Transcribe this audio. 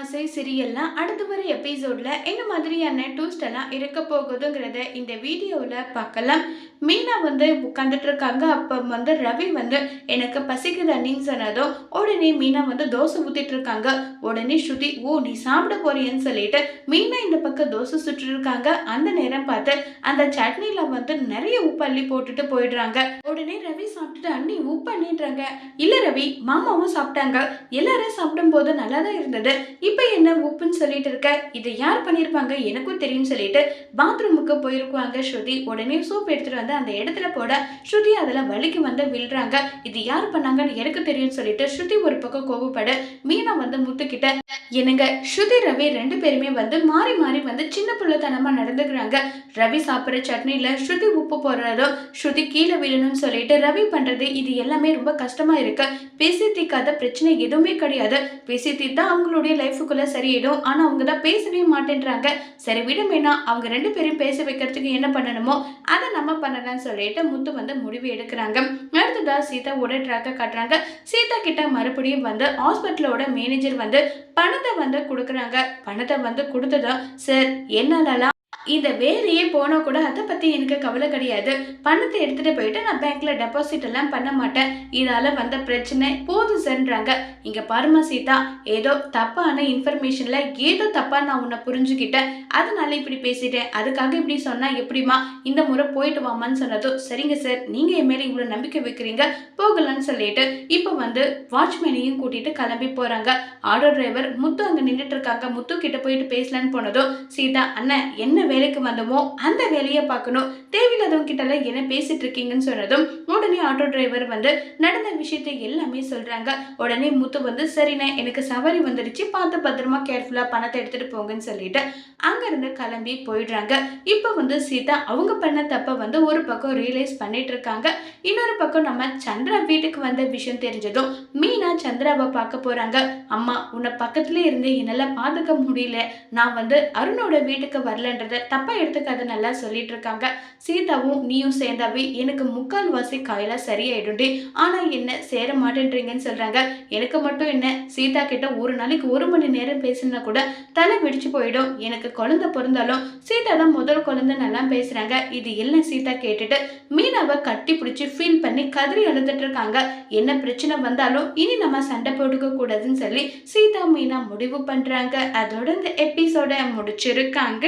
ஆசை சீரியல்ல அடுத்து வர எபிசோட்ல என்ன மாதிரியான ட்விஸ்ட் எல்லாம் இருக்க போகுதுங்கிறத இந்த வீடியோல பார்க்கலாம். மீனா உட்காந்துட்டு இருக்காங்க. அப்ப ரவி எனக்கு பசிக்குது அண்ணின்னு சொன்னதும் உடனே மீனா தோசை ஊத்திட்டு இருக்காங்க. உடனே ஸ்ருதி ஓ நீ சாப்பிட போறியன்னு சொல்லிட்டு மீனா இந்த பக்கம் தோசை சுட்டு இருக்காங்க. அந்த நேரம் பார்த்து அந்த சட்னில நிறைய உப்பு அள்ளி போட்டுட்டு போயிடுறாங்க. உடனே ரவி சாப்பிட்டுட்டு அண்ணி உப்பு அண்ணின்றாங்க. இல்ல ரவி மாமாவும் சாப்பிட்டாங்க. எல்லாரும் சாப்பிடும் போது நல்லா தான் இருந்தது. இப்ப என்ன உப்புன்னு சொல்லிட்டு இருக்க, இதை யார் பண்ணிருப்பாங்க எனக்கும் தெரியும் சொல்லிட்டு பாத்ரூமுக்கு போயிருக்குவாங்க ஸ்ருதி. உடனே சோப் எடுத்துட்டு அந்த இடத்துல போட ஸ்ருதி அதுல வலிக்கு விழுறாங்க. இது யார் பண்ணாங்கன்னு எனக்கு தெரியும் சொல்லிட்டு ஸ்ருதி ஒரு பக்கம் கோவப்பட மீனா முத்துக்கிட்ட என்னங்க ஸ்ருதி ரவி ரெண்டு பேருமே மாறி மாறி சின்ன பிள்ளைத்தனமா நடந்துக்கிறாங்க. ரவி சாப்பிட்ற சட்னில ஸ்ருதி உப்பு போடுறதும் ஸ்ருதி கீழே விழணும்னு சொல்லிட்டு ரவி பண்றது இது எல்லாமே ரொம்ப கஷ்டமா இருக்கு. பேசி தீக்காத பிரச்சனை எதுவுமே கிடையாது. பேசி தீர்த்தா அவங்களுடைய லைஃபுக்குள்ள சரியிடும். ஆனா அவங்க தான் பேசவே மாட்டேன்றாங்க. சரி விடுமேனா அவங்க ரெண்டு பேரும் பேச வைக்கிறதுக்கு என்ன பண்ணணுமோ அதை நம்ம பண்ணலாம்னு சொல்லிட்டு முத்து முடிவு எடுக்கிறாங்க. அடுத்ததா சீதாவோட ட்ராக்கை காட்டுறாங்க. சீதா கிட்ட மறுபடியும் ஹாஸ்பிட்டலோட மேனேஜர் பணத்தை கொடுக்குறாங்க. பணத்தை கொடுத்ததா சார் என்னாலலாம் இந்த வேலையே போனா கூட அதை பத்தி எனக்கு கவலை கிடையாது. பணத்தை எடுத்துட்டு போயிட்டு நான் பேங்க்ல டெபாசிட் எல்லாம் பண்ண மாட்டேன். இதால பிரச்சனை போதும் சார்ன்றாங்க. இங்க பாருமா சீதா, ஏதோ தப்பான இன்ஃபர்மேஷன்ல ஏதோ தப்பா நான் உன்னை புரிஞ்சுக்கிட்டேன். அதனால இப்படி பேசிட்டேன். அதுக்காக இப்படி சொன்னா எப்படிமா, இந்த முறை போயிட்டு வாமான்னு சொன்னதும் சரிங்க சார் நீங்க என் மேல இவ்வளவு நம்பிக்கை வைக்கிறீங்க போகலான்னு சொல்லிட்டு இப்ப வாட்ச்மேனையும் கூட்டிட்டு கிளம்பி போறாங்க. ஆட்டோ டிரைவர் முத்து அங்க நின்றுட்டு இருக்காங்க. முத்து கிட்ட போயிட்டு பேசலான்னு போனதும் சீதா அண்ணன் என்ன வேலைக்கு வந்தோமோ அந்த வேலையை பார்க்கணும், தேவையில்லாதவங்க கிட்ட என்ன பேசிட்டு இருக்கீங்கன்னு சொன்னதும் உடனே ஆட்டோ டிரைவர் நடந்த விஷயத்தை எல்லாமே சொல்றாங்க. உடனே முத்து சரிண்ணே எனக்கு சவாரி வந்துடுச்சு, பார்த்து பத்திரமா கேர்ஃபுல்லா பணத்தை எடுத்துட்டு போங்கன்னு சொல்லிட்டு அங்க இருந்து கிளம்பி போயிடுறாங்க. இப்ப சீதா அவங்க பண்ண தப்ப ஒரு பக்கம் ரியலைஸ் பண்ணிட்டு இருக்காங்க. இன்னொரு பக்கம் நம்ம சந்திரா வீட்டுக்கு வந்த விஷயம் தெரிஞ்சதும் மீனா சந்திராவை பார்க்க போறாங்க. அம்மா உன்னை பக்கத்துல இருந்து என்னால பாத்துக்க முடியல, நான் அருணோட வீட்டுக்கு வரலன்றத தப்பா எடுத்துக்காத நல்லா சொல்லிட்டு இருக்காங்க. சீதாவும் நீயும் சேர்ந்தாவே எனக்கு முக்கால் வாசி காயில சரியாயிடும்டி, ஆனா என்ன சேர மாட்டேன்றீங்கன்னு சொல்றாங்க. எனக்கு மட்டும் என்ன, சீதா கிட்ட ஒரு நாளைக்கு 1 மணி நேரம் பேசினா கூட தலை வெடிச்சு போயிடும். எனக்கு குழந்தை பிறந்தாலும் சீதா தான் முதல் குழந்தை நல்லா பேசுறாங்க. இது எல்லாம் சீதா கேட்டுட்டு மீனாவை கட்டி பிடிச்சி ஃபீல் பண்ணி கதறி அழுதுட்டு இருக்காங்க. என்ன பிரச்சனை வந்தாலும் இனி நம்ம சண்டை போட்டுக்க கூடாதுன்னு சொல்லி சீதா மீனா முடிவு பண்றாங்க. அதோட இந்த எபிசோட முடிச்சிருக்காங்க.